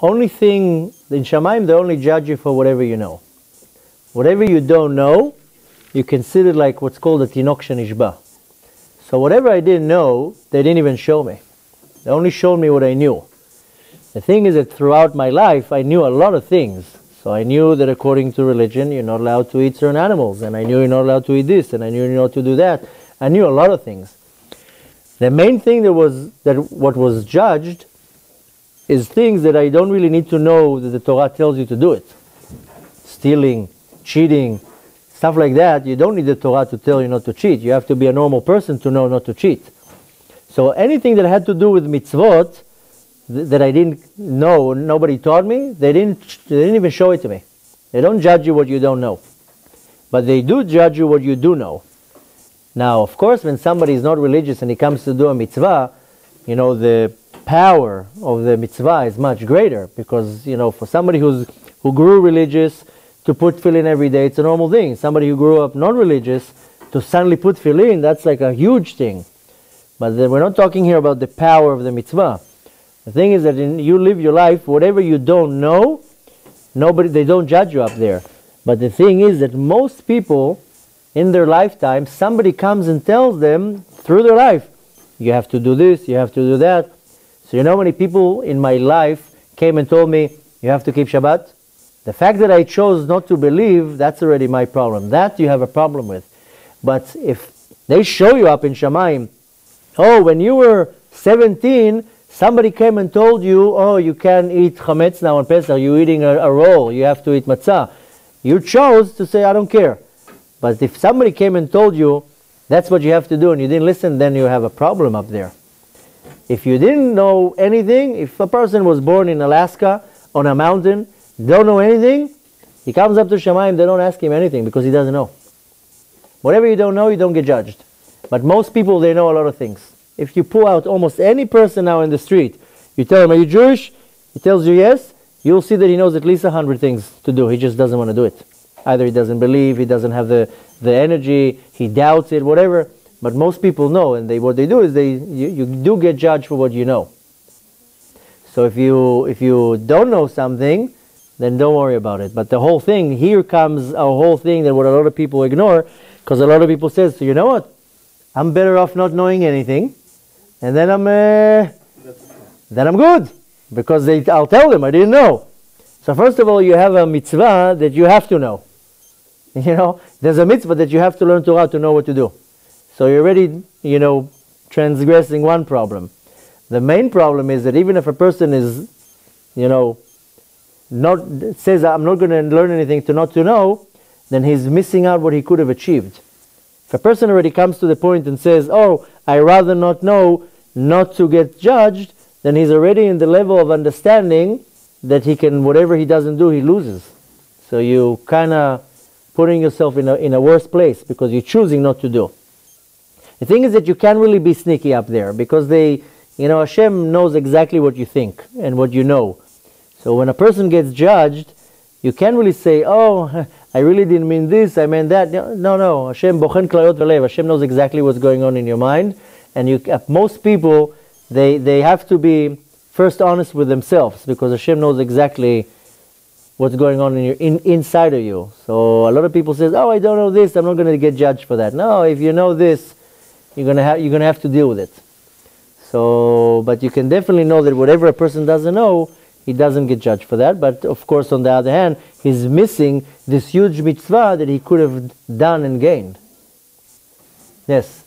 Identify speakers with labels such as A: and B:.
A: only thing, in Shamayim, they only judge you for whatever you know. Whatever you don't know, you consider like what's called a tinok shenishba. So whatever I didn't know, they didn't even show me. They only showed me what I knew. The thing is that throughout my life, I knew a lot of things. So I knew that according to religion, you're not allowed to eat certain animals, and I knew you're not allowed to eat this, and I knew you're not to do that. I knew a lot of things. The main thing what was judged is things that I don't really need to know that the Torah tells you to do it. Stealing, cheating, stuff like that. You don't need the Torah to tell you not to cheat. You have to be a normal person to know not to cheat. So anything that had to do with mitzvot that I didn't know, nobody taught me, they didn't even show it to me. They don't judge you what you don't know. But they do judge you what you do know. Now, of course, when somebody is not religious and he comes to do a mitzvah, the power of the mitzvah is much greater, because, for somebody who grew religious, to put tefillin every day, it's a normal thing. Somebody who grew up non-religious, to suddenly put tefillin, that's like a huge thing. But we're not talking here about the power of the mitzvah. The thing is that you live your life, whatever you don't know, they don't judge you up there. But the thing is that most people, in their lifetime, somebody comes and tells them through their life, you have to do this, you have to do that. So how many people in my life came and told me, you have to keep Shabbat? The fact that I chose not to believe, that's already my problem. That you have a problem with. But if they show you up in Shamayim, when you were 17, somebody came and told you, you can't eat chametz now on Pesach, you're eating a roll, you have to eat matzah. You chose to say, I don't care. But if somebody came and told you, that's what you have to do, and you didn't listen, then you have a problem up there. If you didn't know anything, if a person was born in Alaska, on a mountain, don't know anything, he comes up to Shamayim, they don't ask him anything, because he doesn't know. Whatever you don't know, you don't get judged. But most people, they know a lot of things. If you pull out almost any person now in the street, you tell him, are you Jewish? He tells you yes, you'll see that he knows at least 100 things to do. He just doesn't want to do it. Either he doesn't believe, he doesn't have the energy, he doubts it, whatever. But most people know, and what they do is you do get judged for what you know. So if you don't know something, then don't worry about it. But the whole thing, here comes a whole thing that what a lot of people ignore, because a lot of people say, so you know what? I'm better off not knowing anything, and then I'm good, because I'll tell them I didn't know. So first of all, you have a mitzvah that you have to know. There's a mitzvah that you have to learn Torah to know what to do. So you're already, transgressing one problem. The main problem is that even if a person is, says I'm not going to learn anything to not to know, then he's missing out what he could have achieved. If a person already comes to the point and says, I rather not know, not to get judged, then he's already in the level of understanding that he can, whatever he doesn't do, he loses. So you kind of putting yourself in a worse place, because you're choosing not to do. The thing is that you can't really be sneaky up there, because Hashem knows exactly what you think and what you know. So when a person gets judged, you can't really say, I really didn't mean this, I meant that. No. Hashem bochen klayot v'lev. Hashem knows exactly what's going on in your mind. And most people, they have to be first honest with themselves, because Hashem knows exactly what's going on inside of you. So a lot of people say, I don't know this, I'm not going to get judged for that. No, if you know this, you're going to have to deal with it. So, but you can definitely know that whatever a person doesn't know, he doesn't get judged for that. But of course, on the other hand, he's missing this huge mitzvah that he could have done and gained. Yes?